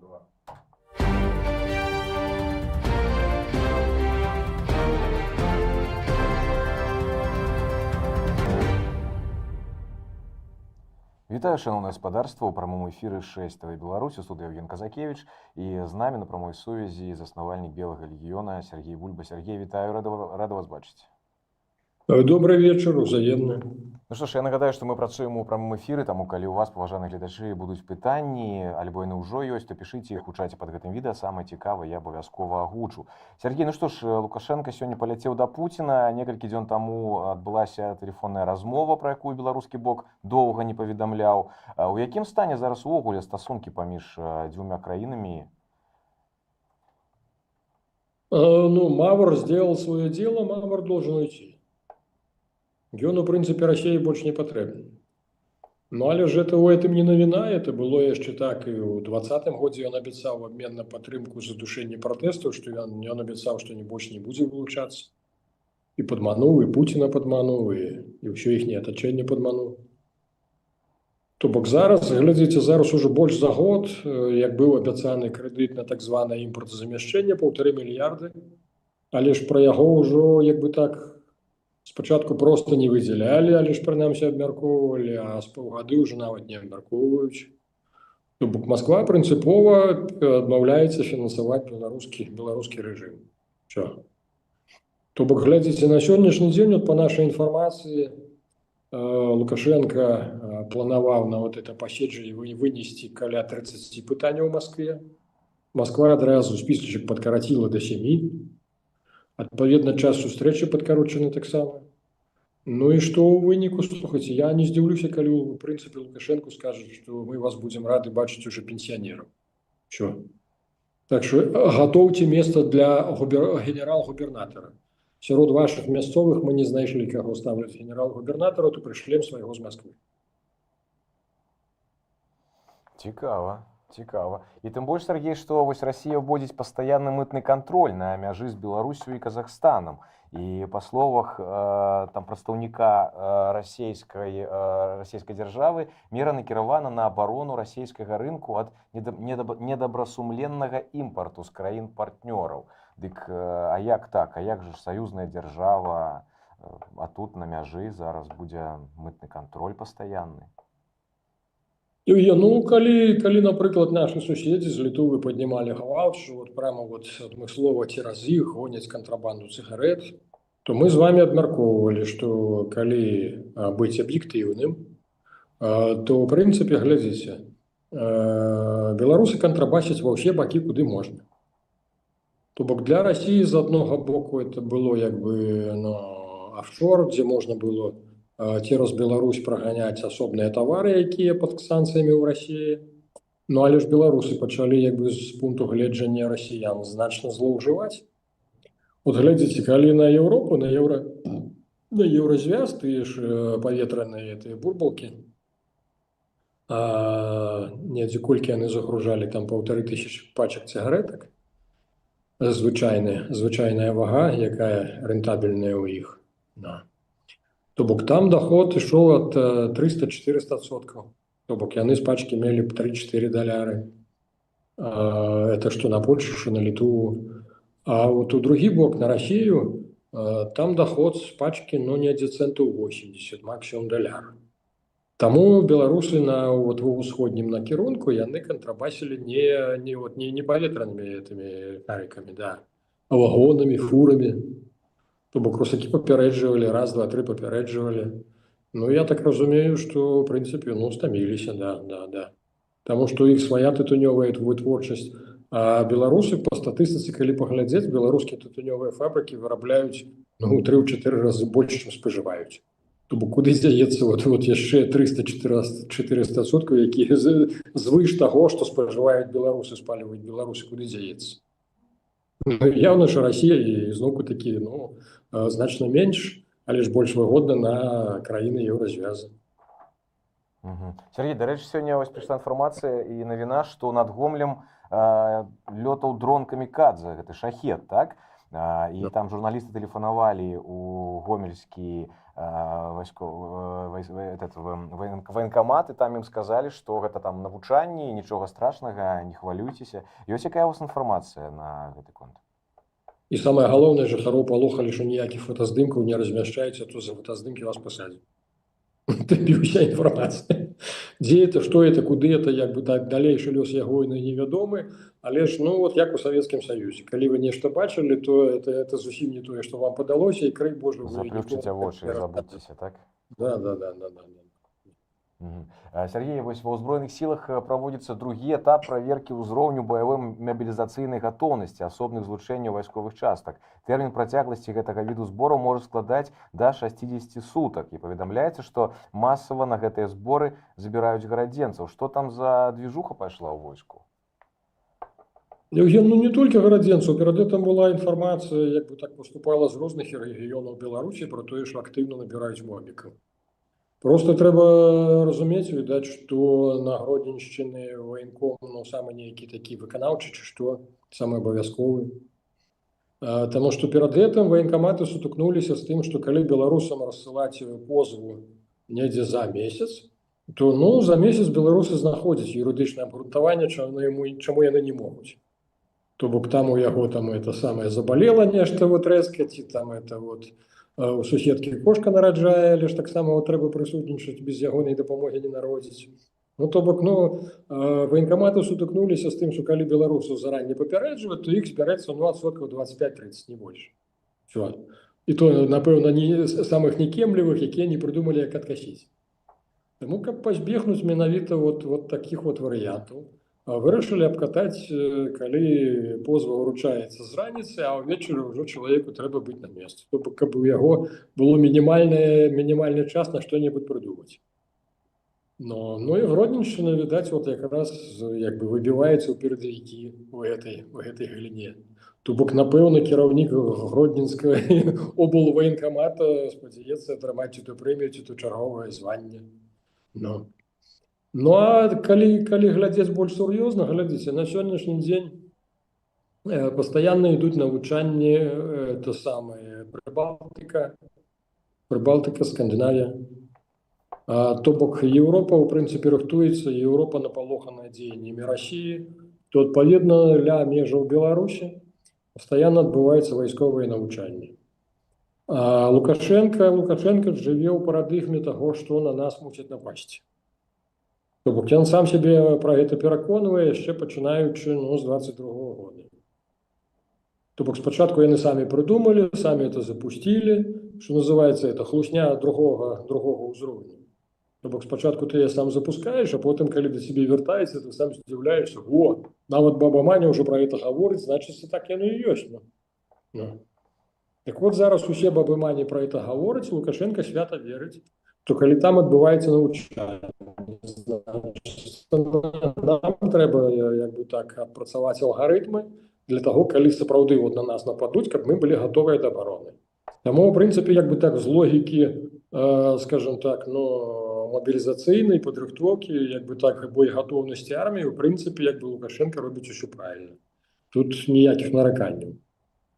Вітаю, шановне господарство, у прамому эфіры 6 ТВ Беларусь, у студыі Евген Казакевич, і з намі на прамой сувязі заснавальнік Белага легіёна Сергей Бульба. Сергей, вітаю, рада вас бачыць. Добрый вечер, узаемно. Ну што ж, я нагадаю, што мы працуем у прамым эфіры, таму калі ў вас, паважаныя гледачы, будуць пытанні, альбо яны ўжо ёсць, то пішыце іх у чаце пад гэтым відэа, самае цікавае я абавязкова агучу. Сергей, ну што ж, Лукашенко сёння паляцеў да Пуціна, некалькі дзён таму адбылася тэлефонная размова, пра якую беларускі бок доўга не паведамляў. У якім стане зараз увогуле стасункі паміж дзвюма краінамі? Ну, Мавр сделал свое дело, Мавр должен уйти. Ён, у прынцыпе, России больше не потребен. Ну, але ж это у гэтым не навіна, это было яшчэ так, і ў 20-м годзе ён абяцаў абмен на падтрымку задушэння пратэстаў, што ён абяцаў, што больш не будзе вылучацца. І падмануў, і Пуціна падмануў, і ўсё іхняе атачэнне падмануў. То бок зараз, глядзіце, зараз уже больш за год, як быў абяцаны крэдыт на так званае імпартазамяшчэнне, 1,5 мільярды, але ж пра яго ўжо, як бы так, спачатку проста не выдзялялі, але ж прынамсі абмяркоўвалі, а з паўгады ўжо нават не абмяркоўваюць. То бок Масква прынцыпова адмаўляецца фінансаваць беларускі рэжым. Що? То бок, глядзіце, на сённяшні дзень, па нашай інфармацыі, Лукашенко планаваў на вот это паседжанне вынесці каля 30 пытанняў у Москве. Москва адразу спісачак падкараціла до 7. Адпаведна, час сустрэчы падкарочаны таксама. Ну і што ў выніку, слухайце, я не здзіўлюся, калі у прынцыпе Лукашенко скажа, што мы вас будзем рады бачыць уже пенсіянераў. Що? Так што гатоўце месца для генерал-губернатара. Сярод вашых мясцовых мы не знайшлі, каго ставляць генерал-губернатара, то прышлем свайго з Москвы. Цікава. І тым больш, Сергей, што вось Расія ўводзіць пастаянны мытны кантроль на мяжы з Беларусю і Казахстанам. І па словах там прадстаўніка расійскай дзяржавы, мера накіравана на абарону расійскага рынку ад недабрасумленнага імпарту з краін-партнёраў. Дык а як так? А як жа саюзная дзяржава, а тут на мяжы зараз будзе мытны кантроль пастаянны? Ну, калі, напрыклад, нашы суседзі з Літвы паднімалі гвалт, што прямо адмыслова цераз іх гоняць кантрабанду цыгарэт, то мы з вами абмяркоўвалі, што калі быць аб'ектыўным, то, ў прынцыпе, глядзіце, беларусы кантрабасяць ва ўсе бакі, куды можна. То бок для Расіі з аднога боку это было як бы офшор, дзе можна было цераз Беларусь праганяць асобныя тавары, якія пад санкцыямі ў Расіі. Ну, але ж беларусы пачалі як бы з пункту гледжання расіян значна злоўжываць. От глядзіце, калі на Еўропу, на еўразвяз, тыя ж паветраныя бурбалкі, недзе колькі яны загружалі, там 1500 пачак цыгарэтак, звычайная вага, якая рэнтабельная ў іх. То бок там доход ішоў ад 300-400%. То бок яны з пачкі мелі б 3-4 доляры. Это што на Польшу, што на Літву. А вот у другі бок, на Расію, там доход з пачкі, недзе центаў 80, максимум доляр. Таму беларусы на ўсходнім накірунку яны кантрабасілі не паветранымі карыкамі, а вагонамі, фурамі. То бок русакі папярэджвалі, раз, два, тры папярэджвалі. Ну, я так разумею, што, ў прынцыпе, стаміліся, да. Таму што іх свая тытунёвая вытворчасць. А беларусы, па статыстыцы, калі паглядзець, беларускія тытунёвыя фабрыкі вырабляюць 3-4 разы больш, чым спажываюць. То бок куды дзяецца яшчэ 300-400%, якія звыш таго, што спажываюць беларусы, спальваюць беларусы, куды дзяецца. Явно, що Росія і знову таки значно менш, але ж больш выгодна на краіны еўразвязу. Сергей, дарэчы, сёння вось прыйшла інфармацыя і навіна, што над Гомлем лётаў дрон камікадзе, гэта шахет, так? І там журналісты тэлефанавалі у гомельскі военкамат, і там ім сказалі, што гэта там навучанне, нічога страшнага, не хвалюйцеся. Ёсць якая у вас інфармацыя на гэты конт? І самае галоўнае, жыхароў палохалі, што ніякіх фотаздымкаў не размяшчаеце, то за фотаздымкі вас пасадзяць. Табе ўся інфармацыя. Дзе это, што это, куды это, як бы так, далейшы лёс яго невядомы, але ж, ну, вот як у Савецкім Саюзе. Калі вы нешта бачылі, то это зусім не тое, што вам падалося, і крый Божы. Заплюшчыце вочы і забудзьцеся, так? Да. Сергей, вось ва ўзброеных сілах праводзіцца другі этап праверкі ўзроўню баявой мабілізацыйнай гатоўнасці асобных злучэнняў вайсковых частак. Тэрмін працягласці гэтага віду збору можа складаць да 60 сутак. І паведамляецца, што масава на гэтыя зборы забіраюць гарадзенцаў. Што там за движуха пайшла ў войску? Евген, ну не толькі гарадзенцаў, перад гэтым была інфармацыя, як бы так поступала з розных рэгіёнаў Беларусі пра тое, што актыўна набіраюць мобікаў. Просто трэба разумець, відаць, што на Гродзеншчыны военком, ну, самы нейкі такі выканаўчы, ці што, самы абавязковы. Таму што перад гэтым военкаматы сутыкнуліся з тым, што калі беларусам рассылаць позву недзе за месяц, то, ну, за месяц беларусы знаходзяць юрыдычнае абгрунтаванне, чаму яны не могуць. То бок там у яго там это самае забалела нешта вот рэзка, ці там это вот у суседкі кошка нараджае, але ж таксама трэба прысутнічаць, без ягонай дапамогі не народзіць. Ну, то бок, ну, военкаматы сутыкнуліся з тым, што калі беларусаў зараней папярэджваць, то іх збярэцца, ну, адсоткаў 25-30, не больш. Всё. І то, напэўна, не самых некемлівых, якія не прыдумалі, як адкасіць. Таму, каб пазбегнуць менавіта вот такіх вот варыянтаў, вырашылі абкатаць, калі позва ўручаецца з раніцы, а ўвечары ўжо чалавеку трэба быць на месцы. То бок, каб у яго было мінімальны час на што-небудзь прыдумаць. Ну і Гродзеншчына, відаць, вот якраз як бы выбіваецца ў перадавікі у гэтай галіне. То бок, напэўна, кіраўнік Гродзенскага облвоенкамата спадзяецца атрымаць ці то прэмію, ці то чарговае званне. Ну, а калі глядзець больш сур'ёзна, глядзіце, на сённяшні дзень пастаянна ідуць навучанні, то самае Прыбалтыка, Скандынавія. То бок, Еўропа, у прынцыпе, рыхтуецца, Еўропа напалоханая дзеяннямі Расіі, то, адпаведна, ля межаў Беларусі пастаянна адбываецца вайсковыя навучанні. А Лукашенко жыве ў парадыгме таго, што на нас мусяць напасці. То бок, ён сам сябе пра гэта пераконвае, яшчэ пачынаючы, ну, з 22-го года. То бок, спачатку яны самі прыдумалі, самі это запусцілі, што называецца, это хлусня другога ўзроўню. То бок, спачатку ты сам запускаеш, а потым, калі да цябе вяртаецца, ты сам здзіўляешся, о, нават баба Маня ўжо пра гэта гаворыць, значыцца, так яно і ёсць. Так вот, зараз усе бабы Мані пра гэта гавораць, Лукашенко свята верыць, то калі там адбываецца навучанне, нам трэба, як бы так, адпрацаваць алгарытмы для таго, калі сапраўды вот на нас нападуць, каб мы былі гатовыя да абароны. Таму, у прынцыпе, як бы так, з логікі, скажем так, ну, мобілізацыйнай падрыхтоўкі, як бы так, боегатоўнасці арміі, у прынцыпе, як бы Лукашенко робіць усё правільна. Тут ніякіх нараканняў.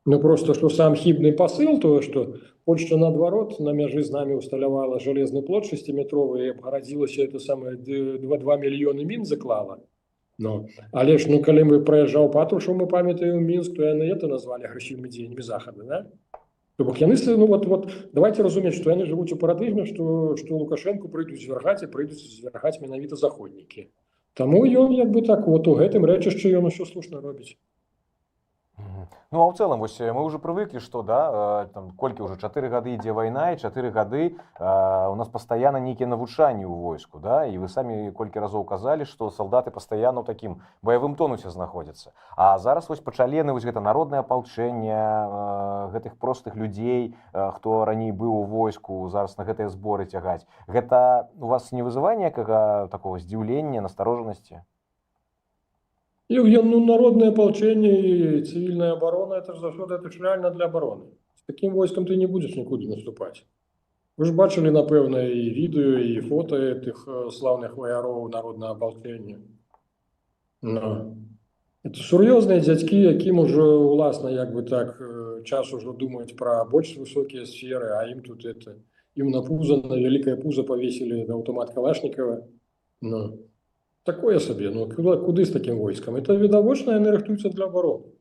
Ну, просто, што сам хібны пасыл, то, што Польшча, наадварот, на мяжы з намі ўсталявала жалезны плот 6-метровы і абгарадзілася, это самае, 2 мільёны мін заклала. Але ж, ну, калі мы праязджаў Патрушаў, мы памятаем Мінск, то яны это назвалі агрэсіўнымі дзеяннямі Захада, да? То бок, яны, ну, вот, давайте разумець, што яны жывуць у парадыгме, што Лукашенку прыйдуць звяргаць менавіта заходнікі. Таму ён, як бы так, вот у гэтым рэчышчы ён усё слушна робіць. Ну, а ў цэлым, вось мы ўжо прывыклі, што, да, там, колькі ўжо 4 гады ідзе вайна, і 4 гады у нас пастаянна нейкія навучанні ў войску, да, і вы самі колькі разоў казалі, што салдаты пастаянна ў такім баявым тонусе знаходзяцца. А зараз вось пачалі яны вось гэта народнае апалчэнне, гэтых простых людзей, хто раней быў у войску, зараз на гэтыя зборы цягаць. Гэта у вас не вызывае ніякага такого здзіўлення, насторожанасці? Евген, ну, народное ополчение и цивильная оборона, это же заўсёды, это ж реально для обороны. С таким войском ты не будешь никуда наступать. Вы ж бачили, напэўна, и відео, и фото этих славных вояроў народного ополчения. Это сур'ёзныя дзядзькі, якім ужо уласна як бы так час ужо думаць пра больш высокія сферы, а ім тут это ім на пузо, на вялікае пузо павесілі аўтамат Калашнікава. Ну, такое сабе, ну куды з такім войскам? Это відавочна, яны рыхтуюцца для абароны.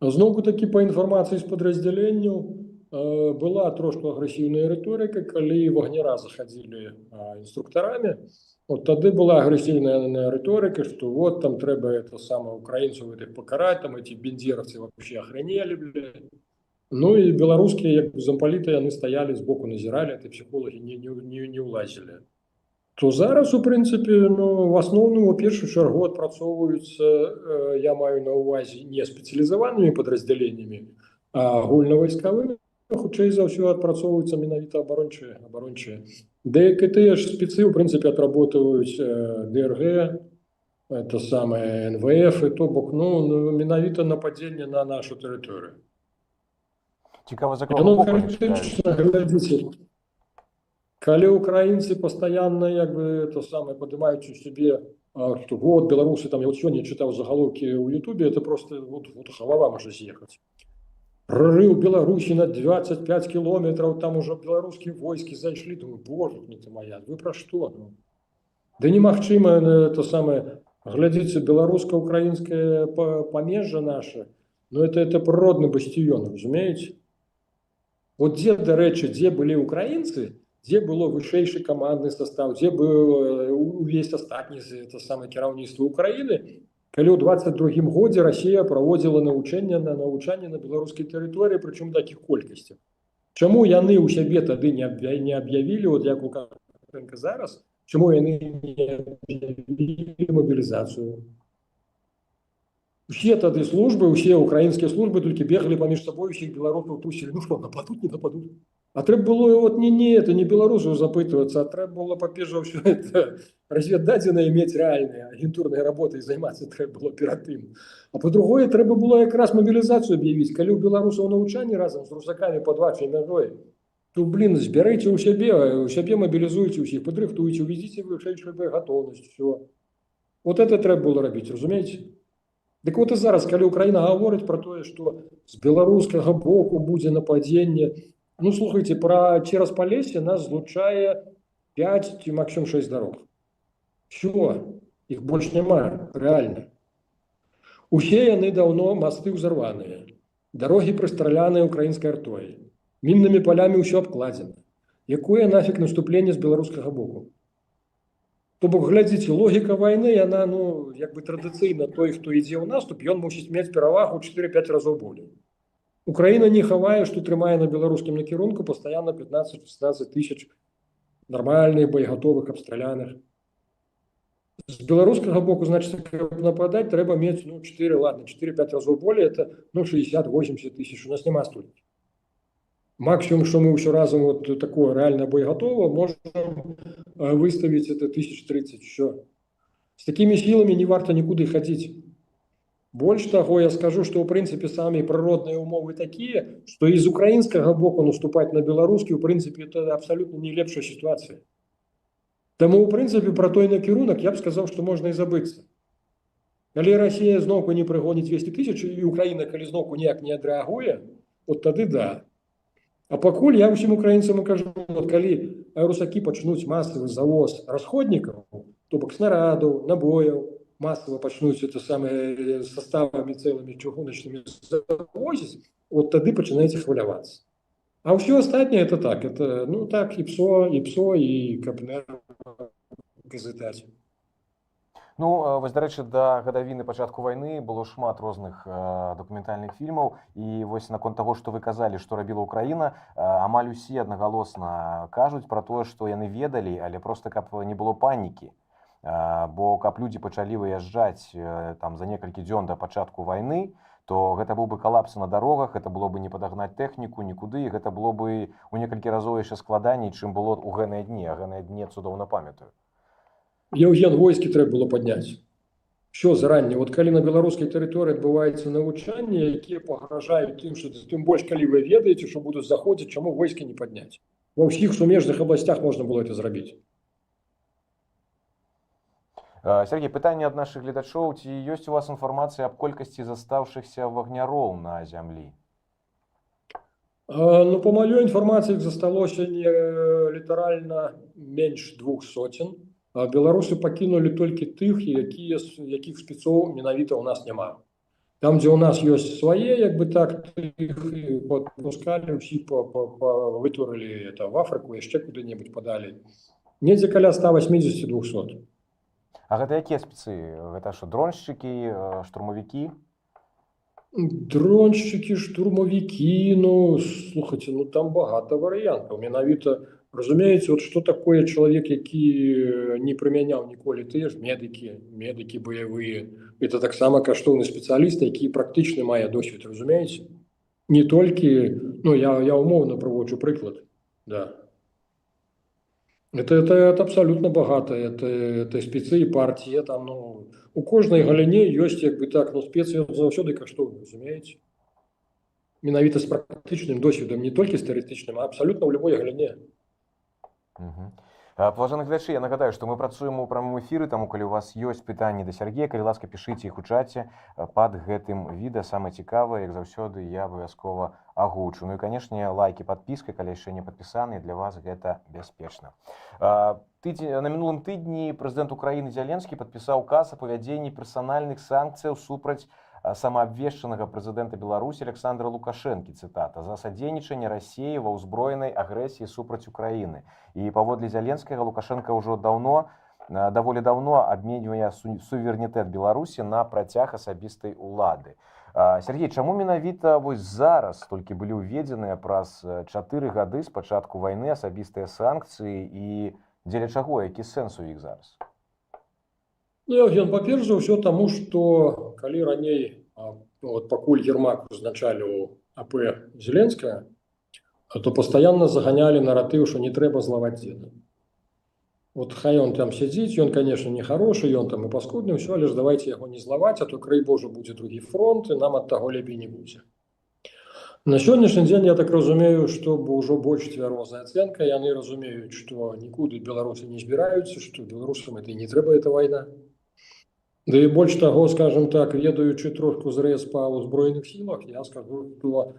Зноўку такі па інфармацыі з падраздзяленняў была трошку агрэсіўная рыторыка, калі вагняра захадзілі інструктарамі. Вот тады была агрэсіўная рыторыка, што вот там трэба это самое украінцаў гэтых пакараць, там эти бендеровцы вообще охренели, блядь. Ну і беларускія як зампаліты яны стаялі збоку назіралі, это псіхолагі не ўлазілі. То зараз, у прынцыпе, ну, в асноўным у першую чаргу адпрацоўваюцца, я маю на ўвазе не спецыялізаванымі падраздзяленнямі, а агульнавайскавымі, хутчэй за ўсё адпрацоўваюцца менавіта абарончыя. Да як і тыя ж спецы, у прынцыпе, адработваюць ДРГ, это самае НВФ, і то бок, ну, менавіта нападзенне на нашу тэрыторыю. Цікава, за Яно кого боку фактычна, глядзіце, калі украінцы пастаянна як бы то самае падымаюць у сябе, што вот беларусы, там я вот сёння чытаў загалоўкі ў Ютубе, это просто вот галава можа з'ехаць. Прорыў Беларусі на 25 кілометраў, там ужо беларускія войскі зайшлі, думаю, боже ты моя, вы пра што? Да немагчыма то самае, глядзіце, беларуска-украінскае памежжа наша, ну это прыродны бастыён, разумееце? Вот дзе, дарэчы, дзе былі украінцы, дзе было вышэйшы камандны состав, дзе быў увесь астатні кіраўніцтва Украіны, калі ў 22-м годзе Расія праводзіла навучанне на беларускай тэрыторыі, прычым такіх колькасцях. Чаму яны ў сябе тады не аб'явілі, от як Лукашенко зараз, чаму яны не аб'явілі мабілізацыю? Усе тады службы, усе украінскія службы толькі бегалі паміж сабой, усіх беларусаў тусілі, ну што, нападуць, не нападуць. А трэба было вот это не беларусаў запытвацца, а трэба было па-перш за ўсё это разведдадзеныя мець рэальныя агентурныя работы і займацца трэба было перад тым. А па-другое, трэба было якраз мабілізацыю аб'явіць. Калі ў беларусаў навучанне разам з русакамі пад вашай мяжой, то, блин, збярыце ў сябе мабілізуйце ўсіх, падрыхтуйце, увезіце вышэйшую гатоўнасць, все. Вот это трэба было рабіць, разумееце? Дык вот і зараз, калі Украіна гаворыць пра тое, што з беларускага боку будзе нападзенне, ну, слухайте, цераз Палессе нас злучае 5 ці максимум 6 дарог. Все, іх больш няма, рэальна. Усе яны даўно масты ўзарваныя, дарогі прыстраляныя украінскай артой, міннымі палямі ўсё абкладзена. Якое нафиг наступленне з беларускага боку? То бок, глядзіце, логіка вайны, яна, ну, як бы традыцыйна той, хто ідзе ў наступ, ён мусіць мець перавагу 4-5 разоў болей. Украіна не хавае, што трымае на беларускім накірунку пастаянна 15-16 тысяч нармальных, боегатовых, абстраляных. З беларускага боку, значыць, каб нападаць, трэба мець, ну, 4-5 разоў болей, это, ну, 60-80 тысяч, у нас няма столькі. Максимум, что мы все разом вот такое реально боеготово, можем выставить это 1030. Все. С такими силами не варто никуда ходить. Больше того, я скажу, что в принципе сами природные умовы такие, что из украинского боку наступать на белорусский, в принципе, это абсолютно не лепшая ситуация. Тому, в принципе, про той накірунак я б сказал, что можно и забыться. Калі Россия знову не пригонит 200 тысяч, и Украина, калі знову ніяк не адрэагуе, вот тады да. А пакуль я ўсім украінцам кажу, вот калі русакі пачнуць масавы завоз расходнікаў, то бок снарядаў, набояў, масава пачнуць это самае составамі цэлымі чыгуначнымі завозіць, вот тады пачынаеце хвалявацца. А ўсё астатняе это так, это, ну так, і ПСО, і КПНР газетаць. Ну, вось, дарэчы, да гадавіны пачатку вайны было шмат розных дакументальных фільмаў, і вось наконт таго, што вы казалі, што рабіла Украіна, амаль усе аднагалосна кажуць пра тое, што яны ведалі, але проста каб не было панікі. Бо каб людзі пачалі выязджаць там за некалькі дзён да пачатку вайны, то гэта быў бы калапс на дарогах, гэта было бы не падагнаць тэхніку нікуды, і гэта было бы ў некалькі разоў яшчэ складаней, чым было ў гэныя дні, а гэныя дні цудоўна памятаю. Євген войскі трэба было падняць. Що заранее? Вот калі на беларускай тэрыторыі адбываецца навучанне, якія пагражаюць тым, што тым больш калі вы ведаеце, што будуць заходзіць, чаму войскі не падняць? Ва ўсіх сумежных абласцях можна было это зрабіць. Сергей, пытанне ад нашых гледачоў, ці ёсць у вас інфармацыя аб колькасці застаўшыхся вагняроў на зямлі? Ну, по маёй інфармацыі іх засталося літаральна менш 200. Беларусы пакінулі толькі тых, якіх спецоў менавіта ў нас няма. Там, дзе ў нас ёсць свае, як бы так, іх падпускалі, ўсіх вытворылі это в Афрыку, яшчэ куды-небудзь падалі. Недзе каля 180-200. А гэта якія спецы? Гэта што, дроншчыкі, штурмавікі? Дронщики, штурмовики, ну, слухайте, ну там багато варыянтаў. Менавіта, разумееце, вот что такое чалавек, які не прымяняў ніколі, тыя ж медыкі баявыя. Это таксама каштоўны спецыяліст, які практычна мае досвед, разумееце? Не толькі, ну, я умоўна праводжу прыклад, да. Это абсолютно багато, это спецы і партії, там, ну, у кожнай галіне ёсць, як бы так, ну, спецы заўсёды каштоўны, разумееце? Менавіта з практычным досведам, не толькі з тэарэтычным, а абсалютна ў любой галіне. Паважаны глядачы, я нагадаю, што мы працуем у прамым эфіры, таму калі у вас ёсць пытанні да Сергея, калі ласка, пішыце іх у чаце пад гэтым відэа. Самае цікавае, як заўсёды, я абавязкова агучу. Ну і, канешне, лайкі, падпіска, калі яшчэ не падпісаны, для вас гэта бяспечна. На мінулым тыдні прэзідэнт Украіны Зеленскі падпісаў указ о павядзенні персанальных санкцыяў супраць самаабвешчанага прэзідэнта Беларусі Александра Лукашэнкі, цытата, за садзейнічанне Расіі ва ўзброенай агрэсіі супраць Украіны. І паводле Зеленскага, Лукашенко ўжо даволі даўно абменьвае суверэнітэт Беларусі на працяг асабістай улады. Сергей, чаму менавіта вось зараз толькі былі ўведзеныя праз 4 гады з пачатку вайны асабістыя санкцыі і дзеля чаго, які сэнс у іх зараз? Ну, Евген, па-перш за ўсё таму, што калі раней, вот пакуль Ермак узначалі ў АП Зеленскага, то пастаянна заганялі наратыў, што не трэба злаваць дзеда. Вот хай он там сядзіць, ён, конечно, не хорошы, ён там і паскудны, ўсё, але ж давайте яго не злаваць, а то, край Божа, будзе другі фронт, і нам ад таго лепей не будзе. На сённяшні дзень, я так разумею, што ўжо больш цвярозая ацэнка, яны разумеюць, што нікуды беларусы не збіраюцца, што беларусам это не трэба, эта вайна. Да і больш таго, скажем так, ведаючы трошку зрэз па ўзброеных сілах, я скажу, што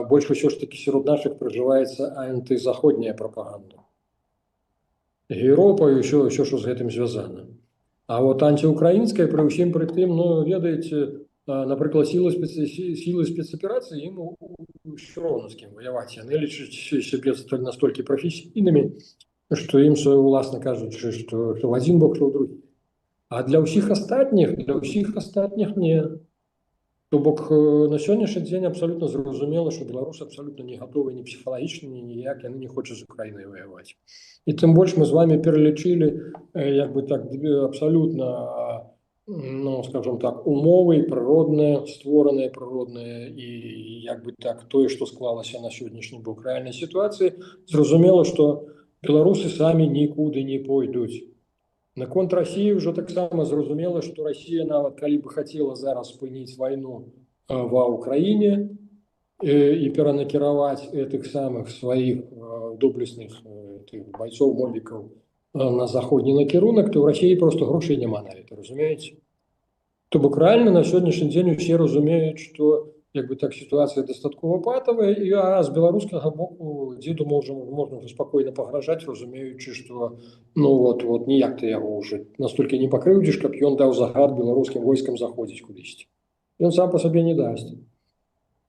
больш усё ж такі сярод нашых пражываецца антызаходняя прапаганда. Еўропа і ўсё, што з гэтым звязана. А вот антиукраінская пры ўсім пры тым, ну, ведаеце, напрыклад, сілы спецаперацыі, ім ўсё роўна з кім ваяваць. Яны лічаць сябе настолькі прафесійнымі, што ім, уласна кажучы, што в адзін бок, што ў другі. А для ўсіх астатніх не. То бок на сённяшні дзень абсалютна зразумела, што беларусы абсалютна не гатовы ні псіхалагічна, ні ніяк, яны не хочуць з Украінай ваяваць. І тым больш мы з вами пералічылі, як бы так, абсалютна, ну, скажем так, умовы прыродныя, створаныя прыродныя, і як бы так, тое, што склалася на сённяшні бок рэальнай сітуацыі, зразумела, што беларусы самі нікуды не пойдуць. Наконт Расіі ўжо таксама зразумела, што Расія нават калі бы хацела зараз спыніць вайну ва ўкраіне і перанакіраваць гэтых самых сваіх доблесных байцоў-мовікаў на заходні накірунак, то ў Расіі проста грошай няма на гэта, разумееце? То бок рэальна на сённяшні дзень усе разумеюць, што як бы так сітуацыя дастаткова патавая, і з беларускага боку дзеду можна спакойна пагражаць, разумеючы, што ну вот ніяк ты яго ўжо настолькі не пакрыўдзіш, каб ён даў загад беларускім войскам заходзіць кудысьці. Ён сам па сабе не дасць.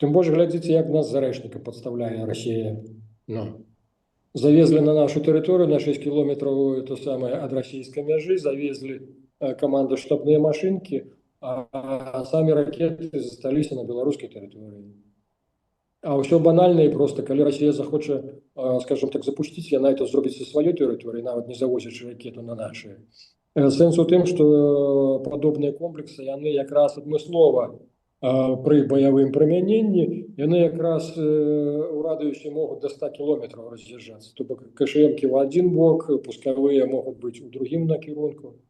Тым больш глядзіце, як нас зарэшніка падстаўляе Расія. Ну. Завезлі на нашу тэрыторыю на 6 кіlometrаў то самае ад расійскай мяжы, завезлі каманда-штабныя машынкі, а самі ракеты засталіся на беларускай тэрыторыі. А ўсё банальна і проста, калі Расія захоча, скажем так, запусціць, яна это зробіць са сваёй тэрыторыі, нават не завозячы ракету на нашыя. Сэнс у тым, што падобныя комплексы, яны якраз адмыслова пры баявым прымяненні, яны якраз у радыусе могуць да 100 кіlometrаў раз'язджацца. То бок КШМ-кі ў адзін бок, пускавыя могуць быць у другім накірунку.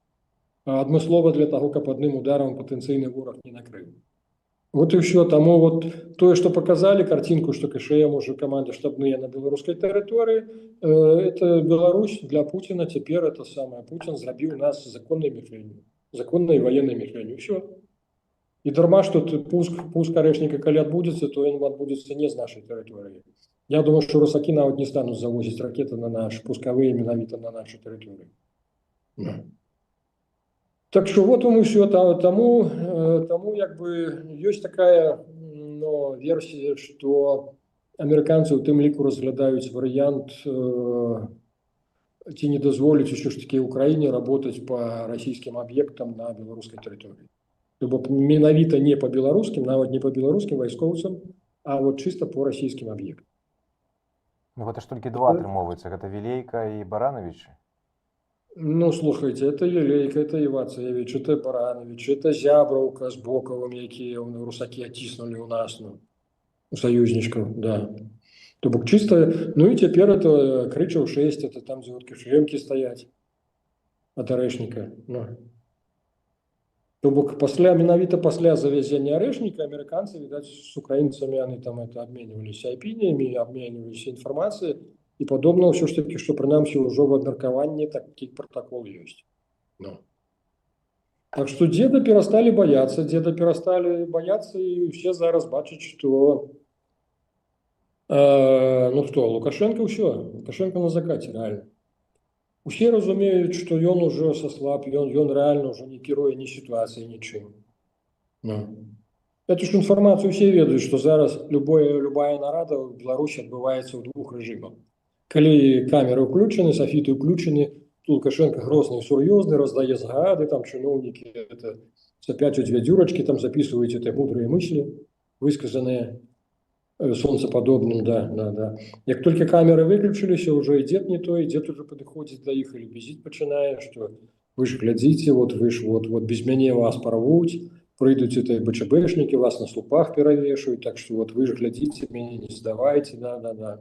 Адмыслова для таго, каб адным ударам патэнцыйны вораг не накрыў. Вот і ўсё. Таму вот тое, што паказалі карцінку, што КШМ уже каманда штабныя на беларускай тэрыторыі, это Беларусь для Пуціна цяпер это самае. Пуцін зрабіў нас законнымі людзьмі. законнай ваеннай мішэнню. Все. І дарма, што пуск арэшніка, калі адбудзецца, то ён адбудзецца не з нашай тэрыторыі. Я думаю, што русакі нават не стануць завозіць ракеты на наш, пускавыя менавіта на нашу тэрыторыю. Так что вот вам и все. Тому як бы есть такая версия, что американцы у тым ліку разглядаюць варыянт ці не дазволіць ўсё ж таки Украіне работать по расійскім аб'ектам на беларускай тэрыторыі. То бок менавіта не по беларускім, нават не по беларускім вайскоўцам, а вот чисто по расійскім аб'ектам. Ну, гэта ж толькі два атрымоўваецца, гэта Вілейка і Баранович. Ну, слухайте, это Елейка, это Івацевич, это Баранович, это Зябраўка з Боковым, якія русакі оттиснули у нас, у союзничков, да. То бок чисто, ну и теперь это Крычев 6, это там, где вот кишемки стоять от Орешника. То бок менавіта пасля завязення Орешника американцы, видать, с украинцами они там это обменивались опиниями, обменивались информацией. І падобна ўсё ж таки, што прынамсі ўжо в абмеркаванні такі протакол ёсць. Так што дзеда перасталі баяцца і ўсе зараз бачаць, што Лукашенко ўсё, Лукашенко на закаце рэальна. Усе разумеюць, што ён ужо саслаб, ён рэальна ўжо не кіруе ні сітуацыяй, нічым. Эту ж інфармацыю усе ведаюць, што зараз любая нарада ў Беларусі адбываецца ў двух рэжымах. Калі камеры ўключаны, софіты ўключаны, Лукашенко грозны і сур'ёзны, раздае згады, там чыноўнікі опять у дзве дзюрачкі, там записываюць эти мудрыя мыслі, высказаныя солнцеподобным, да. Як толькі камеры выключыліся, уже і дзед не той, дзед уже падыходзіць да іх і лебезіць пачынае, што вы ж глядзіце, вы ж без мяне вас парвуць, прыйдуць эти БЧБшнікі, вас на слупах перавешаюць, так што вы ж глядзіце, мяне не здавайце, да.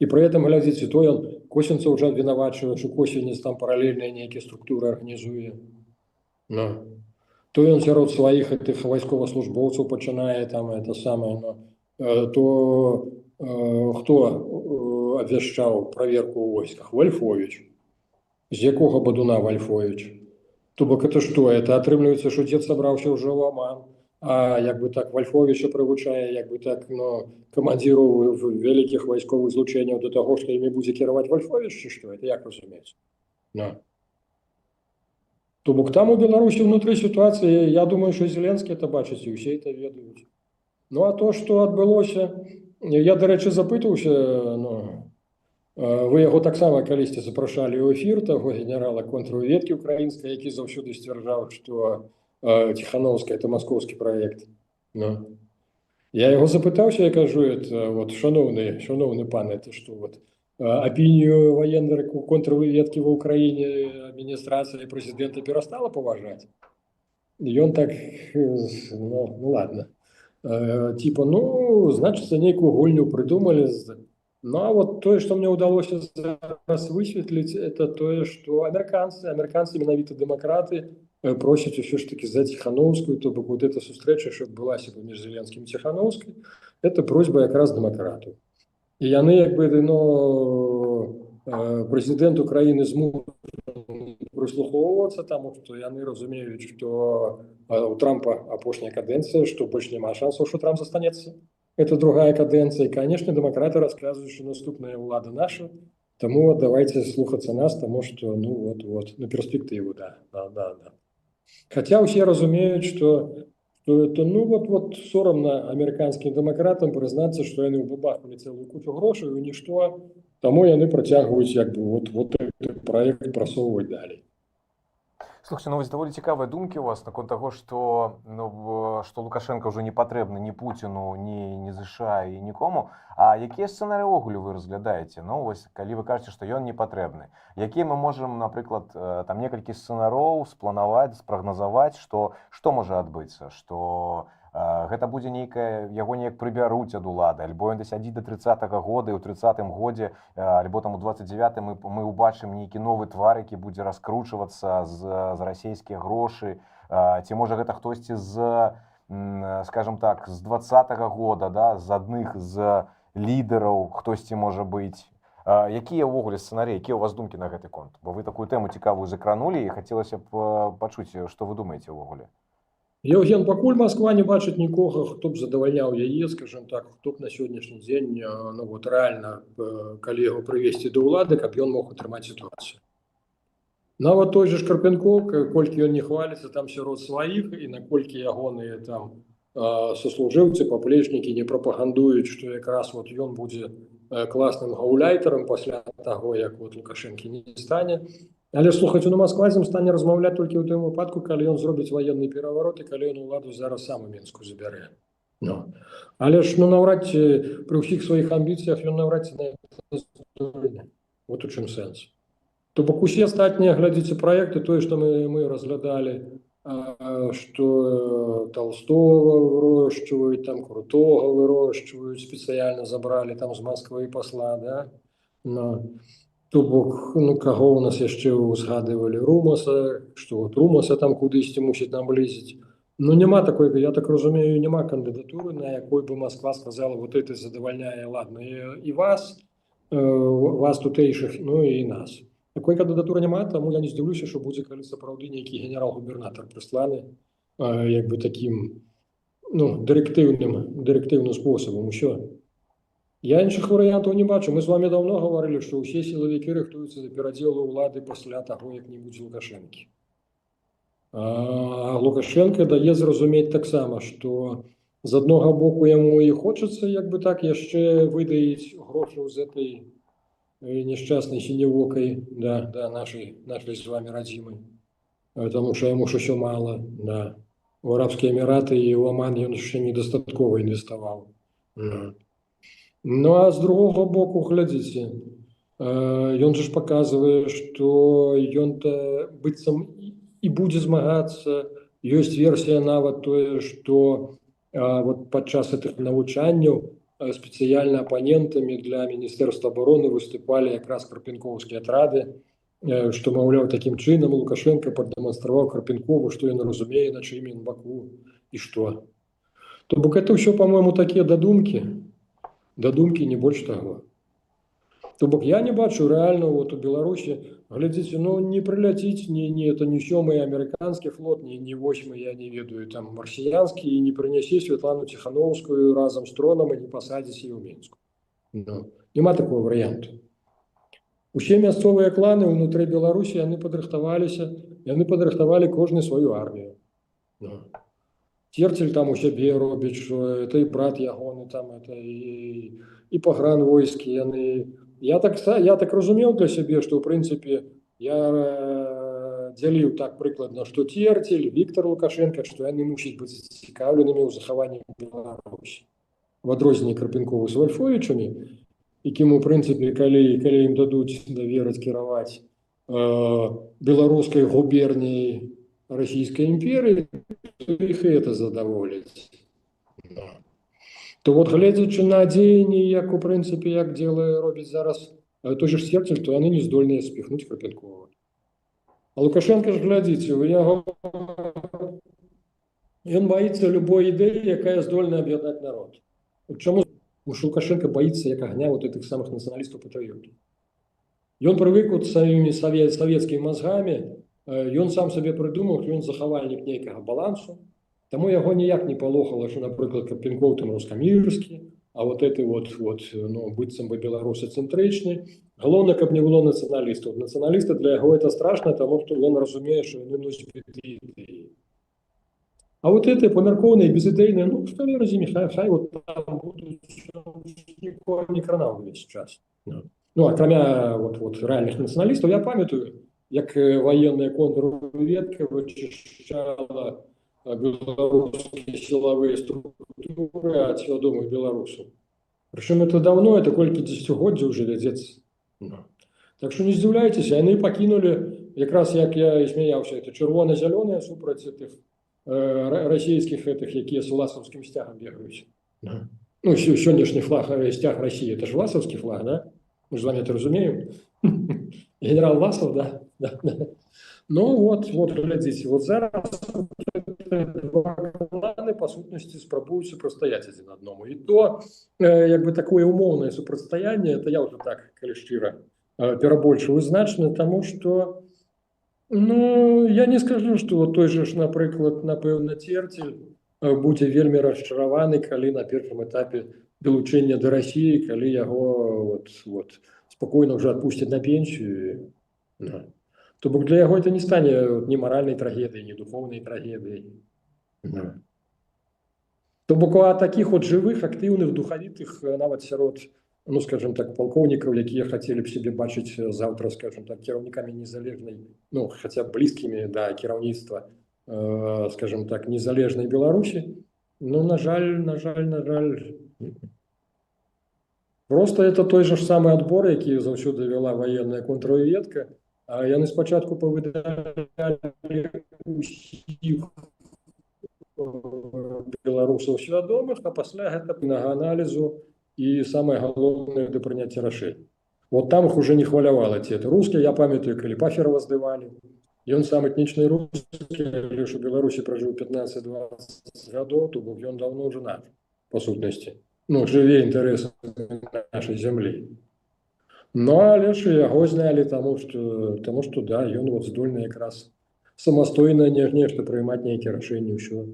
І пры этом, глядзіце, то ён Косінца ўжо абвінавачвае, што Косінец там паралельныя нейкія структуры арганізуе. То ён сярод сваіх гэтых вайсковаслужбоўцаў пачынае там это самае, то хто абвяшчаў праверку ў войсках? Вальфович. З якога бадуна Вальфович? То бок это што? Это атрымліваецца, што дзед сабраўся ўжо ў аман. А як бы так Вальфовича прывучае, як бы так, камандзіру вялікіх вайсковых злучэнняў до таго, што імі будзе кіраваць Вальфович, ці што? Это як разумець? То бок там у Беларусі ўнутры сітуацыі, я думаю, што Зеленскі это бачыць, і ўсе это ведаюць. А то, што адбылося, я, дарэчы, запытаўся, вы яго таксама калісьці запрашалі ў эфір таго генерала контрразведкі украінскай, які заўсёды сцвярджаў, што Тихановская, это московский проект. Я его запытаўся, я кажу, это шановный пан, это что опинию военной контрразведки в Украине администрация президента перестала поважать? И он так, ладно. Значит, некую гульню придумали. А вот то, что мне удалось зараз высветлить, это то, что американцы менавіта демократы, просяць усё ж таки за Тихановскую, то бок вот эта сустрэча, што адбылася паміж Зеленскім і Тихановскай, это просьба якраз дэмакратаў. І яны як бы прэзідэнт Украіны змушаны прыслухоўвацца, таму што яны разумеюць, што у Трампа апошняя кадэнцыя, што больш няма шансаў, што Трамп застанецца. Это другая кадэнцыя. І, канешне, дэмакраты расказваюць, што наступная ўлада наша, таму давайте слухацца нас, таму што на перспектыву, да. Хотя усе разумеюць, што это сорамна амерыканскім дэмакратам прызнацца, што яны ўбабахнулі цэлую кучу грошай і нішто, таму яны працягваюць як бы этот праект прасоўваць далей. Слухайте, вось даволі цікавыя думкі у вас наконт таго, што Лукашенко ўжо не патрэбны ні Пуціну, ні ЗША і нікому. А якія сцэнарыі ўвогуле вы разглядаеце? Вось калі вы кажаце, што ён не патрэбны. Якія мы можам, напрыклад, там некалькі сцэнароў спланаваць, спрагназаваць, што можа адбыцца, што гэта будзе яго неяк прыбяруць ад улады, альбо ён дасядзіць до 30-го года, і ў 30-м годзе, альбо там у 29-м мы ўбачым нейкі новы твар, які будзе раскручвацца з расійскіх грошы, ці можа гэта хтосьці скажем так, з 20-го года, з адных з лідараў, хтосьці можа быць. Якія ўвогуле сцэнарыі, якія ў вас думкі на гэты конт? Бо вы такую тэму цікавую закранулі, і хацелася б пачуць, што вы думаеце ўвогуле. Євген, пакуль Москва не бачыць нікога, хто б задавальняў яе, скажем так, хто б на сённяшні дзень, ну вот рэальна, калі яго прывесці да ўлады, каб ён мог атрымаць сітуацыю. Нават той же Карпенков, колькі ён не хваліцца там сярод сваіх, і наколькі ягоныя там сослужыўцы, паплечнікі не прапагандуюць, што якраз вот ён будзе класным гауляйтарам пасля таго, як вот Лукашэнкі не стане. Але слухайце, ну Москва з ім стане размаўляць толькі ў тым выпадку, калі ён зробіць ваенны пераварот і калі ён уладу зараз сам у Мінску забярэ. Ну. Але ж ну наўрад ці пры ўсіх сваіх амбіцыях ён наўрад ці на гэта здольны. Вот у чым сэнс. То бок усе астатнія, глядзіце, праекты, тое, што мы разглядалі, што Толстого вырошчваюць, там Крутого вырошчваюць, спецыяльна забралі там з Москвы пасла, да? Ну. То бок, ну, каго ў нас яшчэ узгадывалі, Румаса, што вот Румаса там кудысьці мусіць наблізіць. Ну, няма такой, я так разумею, няма кандыдатуры, на якой бы Москва сказала, вот это задавальняе, ладно, і вас тутэйшых, ну і нас. Такой кандыдатуры няма, таму я не здзіўлюся, што будзе калі сапраўды нейкі генерал-губернатар прысланы, як бы такім, ну, дырэктыўным спосабам, усё. Я іншых варыянтаў не бачу. Мы з вами давно говорили, што ўсе сілавікі рыхтуюцца да перадзелу ўлады пасля таго, як не будзе Лукашэнкі. А Лукашенко дае зразумець таксама, што з аднога боку яму і хочацца, як бы так, яшчэ выдаіць грошы з этой няшчаснай сінявокай, да, нашай з вами радзімай. Таму што яму ж усё мала, да. У Арабскія Эміраты і ў Аман ён яшчэ недастаткова інвеставаў. Ну, а з другого боку, глядзіце, ён же ж паказвае, што ён-то быццам і будзе змагацца. Ёсць версія нават тое, што вот падчас гэтых навучанняў спецыяльна апанентамі для Міністэрства абароны выступалі якраз карпенковскія атрады, што, маўляў, такім чынам Лукашенко прадэманстраваў Карпенкову, што ён разумее, на чым ён баку і што. То бок гэта ўсё, па-мойму, такія дадумкі, не больш таго. То бок я не бачу рэальна вот у Беларусі, глядзіце, ну не прыляціць это не 7-й амерыканскі флот, не 8-й, я не ведаю, там марсіянскі, і не прынясе Святлану Ціхановскую разам з тронам і не пасадзіць яе ў Мінску. Ну, няма такого варыянту. Усе мясцовыя кланы ўнутры Беларусі, яны падрыхтавалі кожны сваю армію. Ну. Терцель там у сябе робіць, што это і брат ягоны, там это і пагранвойскі яны. Я так разумеў для сябе, што ў прынцыпе я дзяліў так прыкладна, што Терцель, Віктор Лукашенко, што яны мусяць быць зацікаўленымі ў захаванні Беларусі. В адрозненне Карпенкову з Вальфовічамі, якім у прынцыпе, калі ім дадуць давераць кіраваць беларускай губерніяй Российской империи, их это задоволить. То вот, глядячи на дзеянні, як у прынцыпе, як дело робіць зараз той же Терцель, то яны не здольныя спіхнуць Карпенкова. А Лукашенко ж, глядзіце, ён боится любой ідэі, якая здольна аб'яднаць народ. Чаму? Тому що Лукашенко боится як огня вот этих самых националистов-патриотов. Ён прывык вот сваімі савецкімі мозгамі, ён сам сабе прыдумаў, што ён захавальнік нейкага балансу, таму яго ніяк не палохала, што, напрыклад, Карпенков там рускамірскі, а вот это вот ну, быццам бы беларусацэнтрычны. Галоўна, каб не было нацыяналістаў. Нацыяналісты для яго это страшна, таму што ён разумее, што яны носяць ідэі. А вот это памяркоўныя, безідэйныя, ну, што я разумею, хай вот там будуць нікога не кранаў увесь час. Ну, акрамя вот рэальных нацыяналістаў, я памятаю, як военная контрразведка вычышчала беларускія сілавыя структуры ад свядомых беларусаў. Прычым это давно, это колькі дзесяцігоддзяў уже вядзецца. Так што не здзіўляйцеся, яны пакінулі, якраз як я і смяяўся, это чырвона-зялёныя супраць этих расійскіх этих, якія з власаўскім сцягам бегаюць. Ну, сённяшні флаг, сцяг России, это ж власаўскі флаг, да? Мы ж з вами это разумеем. Генерал Власов, да. Ну вот, глядзіце, вот зараз гэтыя два кланы па сутнасці спрабуюць супрацьстаяць адзін аднаму. І то як бы такое умоўнае супрацьстаянне, это я ўжо так, калі шчыра, перабольшваю значна, таму што ну, я не скажу, што вот той жа ж, напрыклад, напэўна, Церцель будзе вельмі расчараваны, калі на першым этапе далучэння да Расіі, калі яго спакойна ўжо адпусцяць на пенсію. Да. То бок для яго это не стане ні маральнай трагедыяй, ні духоўнай трагедыяй. Да. То бок а такіх от жывых, актыўных, духавітых, нават сярод, ну, скажем так, палкоўнікаў, якія хацелі б себе бачыць заўтра, скажем так, кіраўнікамі незалежнай, ну, хаця б блізкімі да кіраўніцтва, скажем так, незалежнай Беларусі, ну, на жаль, просто это той же самы адбор, які заўсёды вяла ваенная контрразведка, а яны спачатку павыдалі усіх беларусаў свядомых, а пасля гэтага аналізу і самае галоўнае да прыняцця рашэння. Вот там их уже не хвалявала ці это рускія, я памятаю, калі Паферова здавалі. Ён сам этнічны рускі, але ж у Беларусі пражыў 15-20 гадоў, то бок ён даўно жанат, па сутнасці. Ну, жыве інтарэсы нашай зямлі. Ну, але ж яго знялі таму, што да, ён вот здольны якраз самастойна нешта прыймаць нейкія рашэнні, ўсё.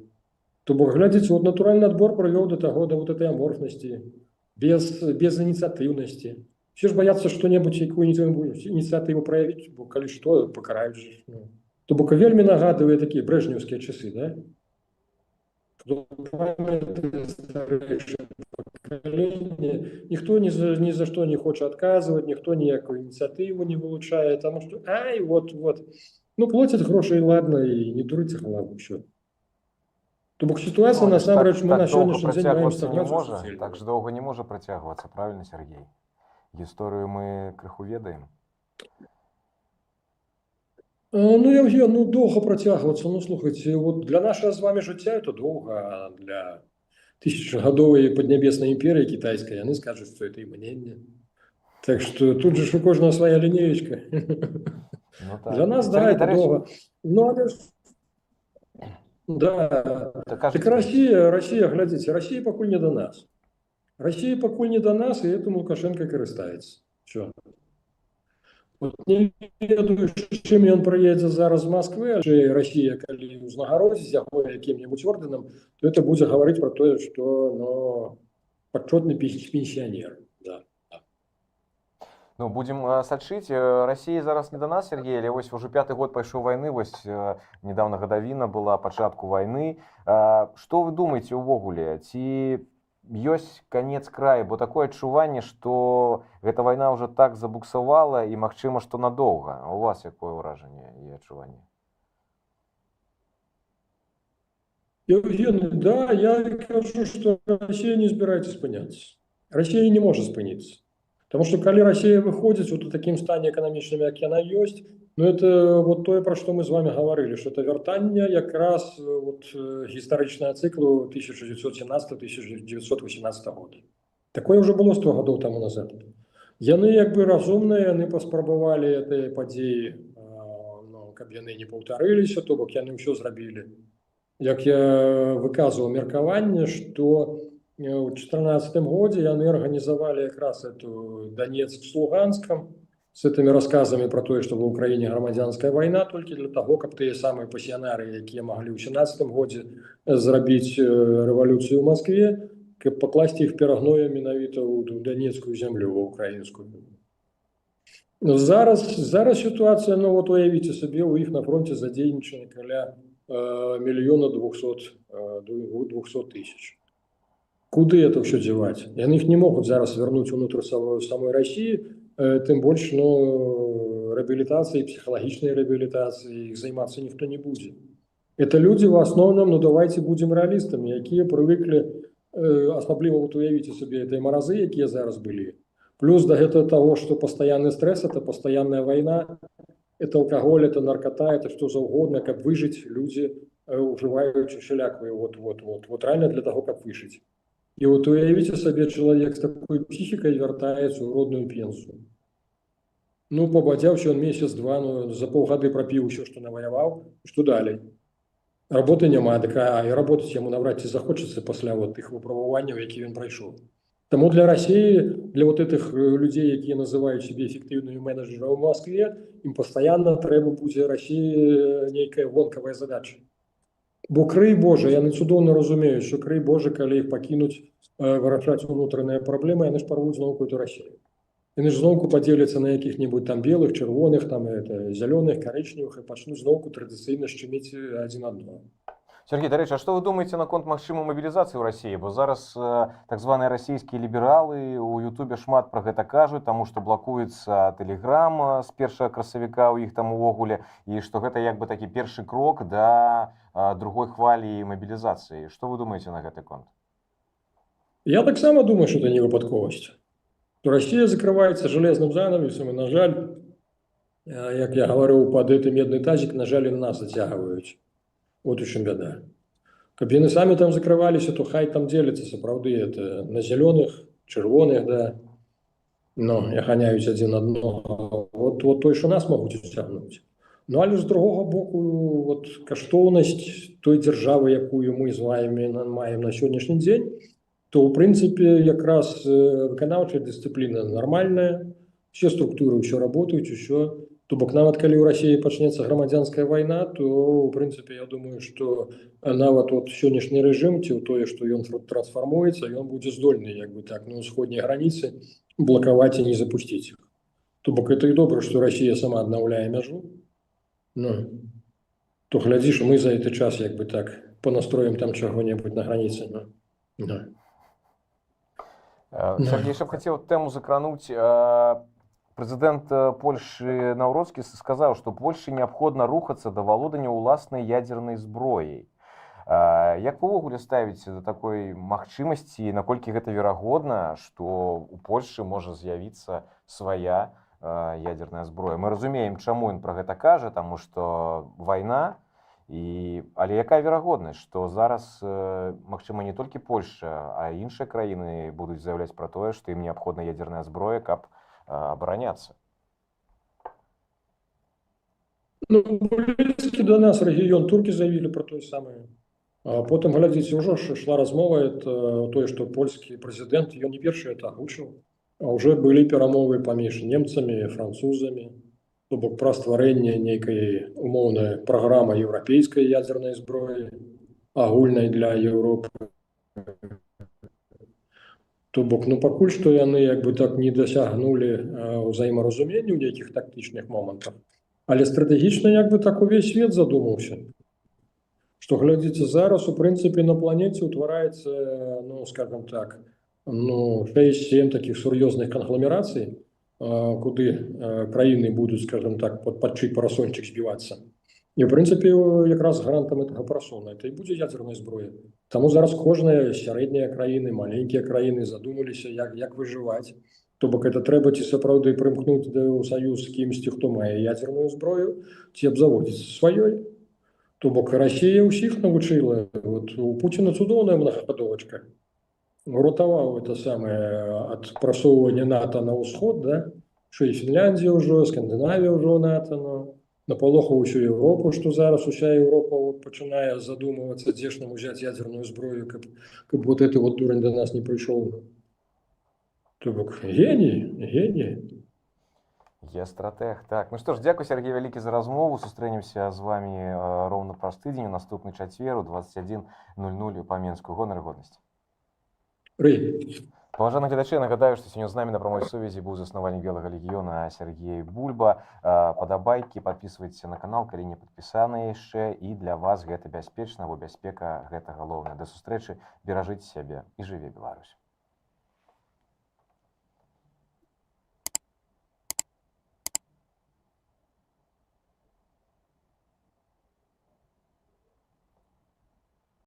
То бок, глядзіце, вот натуральны адбор прывёў да таго, да вот этой аморфнасці, без ініцыятыўнасці. Все ж боятся что-нибудь, якую-нибудь инициативу проявить, бо калі што, пакараюць же. Ну. То бок вельмі нагадывае такія брэжнеўскія часы, да? Ніхто ні за што не хоча адказваць, ніхто ніякую ініцыятыву не вылучае, таму што, ай, вот, ну, плоцяць грошай, ладно, і не дурыце галаву, ўсё. То бок ситуация, Ну, насамрэч, мы на так доўга сённяшні дзень маем працягвацца не можа, стагнацыю. так ж доўга не можа працягвацца, правильно, Сергей? Гісторыю мы крыху ведаем. Ну, Евген, ну, доўга працягвацца, ну, слухайце, вот для нашага з вами жыцця это доўга, а для тысячагадовай паднябеснай імперыі кітайскай яны скажуць, што это іманенне. Так што тут же ж у кожнага свая лінеечка. Ну, так. Для нас, да, Сергей, это дарэчы, доўга. Ну, але ж, да, так Россия, глядзіце, Россия пакуль не до нас. Россия пакуль не до нас, и этим Лукашенко карыстаецца. Всё. Вот не ведаю, чым ён прыедзе зараз з Москвы, а Россия, калі узнагародзіць яго якім-небудзь ордэнам, то это будзе гаварыць про тое, што, ну, пачётны пенсіянер. Да. Ну, будем сачыць. Россия зараз не до нас, Сергей, але вось уже 5-й год пайшоў вайны, вось недавно гадавіна была пачатку вайны. Што вы думаеце ўвогуле? Ці ёсць канец краю? Бо такое адчуванне, што гэта вайна ўжо так забуксавала і, магчыма, што надоўга. У вас якое ўражанне і адчуванне? Евген, да, я кажу, что Россия не збіраецца спыняцца. Россия не можа спыніцца. Потому что, калі Россия выходзіць вот у такім стане эканамічным, як яна ёсць, ну, это вот тое, пра што мы з вами гаварылі, что это вяртанне якраз вот гістарычнага цыклу 1917-1918 года. Такое уже было 100 гадоў таму назад. Яны як бы разумныя, яны паспрабавалі этой падзеі, ну, каб яны не паўтарыліся, то бок яны ўсё зрабілі. Як я выказваў меркаванне, што у 2014 годзе яны арганізавалі якраз эту Донецк с Луганском с этими рассказами про то, что в Украине грамадзянская война, только для того, каб тыя самыя пасіянары, якія маглі ў 17 годзе зрабіць рэвалюцыю ў Москве, каб пакласці іх перагноем менавіта ў Донецкую землю, ва украінскую. Зараз ситуация, ну вот уявіце сабе, у іх на фронте задзейнічана каля 1 200 000. Куды это все девать? Яны их не могут зараз вернуть внутрь самой России, тем больше, ну, реабилитацией, психологичной реабилитацией их заниматься никто не будет. Это люди в основном, ну давайте будем реалистами, якія привыкли, особливо вот уявите себе этой морозы, якія зараз были. Плюс до этого того, что постоянный стресс, это постоянная война, это алкоголь, это наркота, это что за угодно, как выжить, люди уживают шеляквые, вот реально для того, как выжить. И вот уявите себе, человек с такой психикой вертается в родную пенсию. Ну, побадзяўся он месяц-два, ну, за полгода пропил еще, что навоевал, что далее. Работы няма, дык і работаць яму наўрад ці захочацца пасля вот тых выпрабаванняў, які ён прайшоў. Таму для России, для вот этих людей, якія называюць себе эффективными менеджерами в Москве, им постоянно трэба будзе России нейкая вонкавая задача. Бо крый Божа, яны цудоўна разумеюць, що крый Божа, калі іх пакінуць вырашаць унутраныя праблемы, яны ж парвуць зноў какую-то Россию. Яны ж зноўку падзеляцца на якіх-небудзь там белых, чырвоных, там зялёных, карычневых і пачнуць зноўку традыцыйна шчыміць адзін аднаго. Сергей, дарэчы, а што вы думаеце наконт магчымай мабілізацыі ў Расіі? Бо зараз так званыя расійскія лібералы ў Ютубе шмат пра гэта кажуць, таму што блакуецца Тэлеграм з 1 красавіка ў іх там увогуле, і што гэта як бы такі першы крок да другой хвалі мабілізацыі. Што вы думаеце на гэты конт? Я таксама думаю, что это не выпадковасць. Россия закрывается железным занавесом, и, на жаль, як я говорю, под этот медный тазик, на жаль, и нас затягивают. Вот у чым беда. Каб яны самі там закрываліся, то хай там дзеляцца, сапраўды, это на зялёных, чырвоных, да, но аханяюць адзін аднаго. Вот той, што нас могуць уцягнуць. Ну, але з другого боку, вот каштоўнасць той дзяржавы, якую мы з вами маем на сённяшні дзень, то, в принципе, якраз выканаўчая дысцыпліна нормальная, все структуры ўсё работаюць, усё. То бок нават калі ў Расіі пачнецца грамадзянская вайна, то, в принципе, я думаю, што нават от сённяшні рэжым, ці ў тое, што ён трансфармуецца, ён будзе здольны, як бы так, на ўсходняй граніцы блакаваць і не запусціць іх. То бок это і добра, што Расія сама аднаўляе мяжу. Ну, то глядзіш, мы за гэты час, як бы так, панастроім там чаго-небудзь на граніцы. Ну. Сергей, я б хацеў тэму закрануць. Прэзідэнт Польшы Наўроцкі сказаў, што Польшы неабходна рухацца да валодання ўласнай ядзернай зброяй. Як вы ўвогуле ставіце да такой магчымасці, наколькі гэта верагодна, што у Польшы можа з'явіцца свая ядерная зброя? Мы разумеем, чаму ён пра гэта кажа, таму што вайна, але якая верагоднасць, што зараз, магчыма, не толькі Польша, а іншыя краіны будуць заяўляць пра тое, што ім неабходна ядерная зброя, каб обороняться? Ну, близкий до нас регион турки заявили про то самое. А потом, глядите, уже шла размова, это то, что польский президент, ее не первый это озвучил, а уже были перемовы паміж немцами, французами, то бок про стварэнне нейкай умоўнай праграмы еўрапейскай ядзернай зброі, агульнай для Европы. То бок, ну, пакуль што яны як бы так не дасягнулі ўзаемаразумення ў нейкіх тактычных момантах, але стратэгічна як бы так увесь свет задумаўся, што, глядзіце, зараз у прынцыпе на планеце ўтвараецца, ну, скажем так, ну, 6-7 такіх сур'ёзных кангламерацый, куды краіны будуць, скажем так, пад чый парасончык збівацца. І, в прынцыпе, якраз гарантам гэтага парасона это і будзе ядзерная зброя. Таму зараз кожныя сярэднія краіны, маленькія краіны задумаліся, як выжываць. То бок это трэба ці сапраўды прымкнуць у саюз з кімсьці, хто мае ядзерную зброю, ці абзаводзіць сваёй. То бок Расія ўсіх навучыла. Вот у Пуціна цудоўная многаходовачка. Гуртаваў это самае ад прасоўвання НАТО на ўсход, да? Што і Фінляндія ўжо, Скандынавія ўжо НАТО, напалохаў усю Европу, што зараз уся Европа пачынае задумывацца, дзе ж нам узяць ядзерную зброю, каб вот гэты вот дурань до нас не прыйшоў. То бок геній. Я стратег. Так, ну што ж, дзякуй, Сергей, вялікі за размову. Сустрэнемся з вами роўна праз тыдзень, у наступны чацвер у 21:00 па Менску. Гонар і годнасць. Паважаныя гледачы, я нагадаю, што сёння з намі на прамой сувязі быў заснавальнік Белага легіёна Сергей Бульба. Падабайкі, падпісвайцеся на канал, калі не падпісаны яшчэ, і для вас гэта бяспечна, бо бяспека гэта галоўнае. Да сустрэчы, беражыце сябе і жыве Беларусь.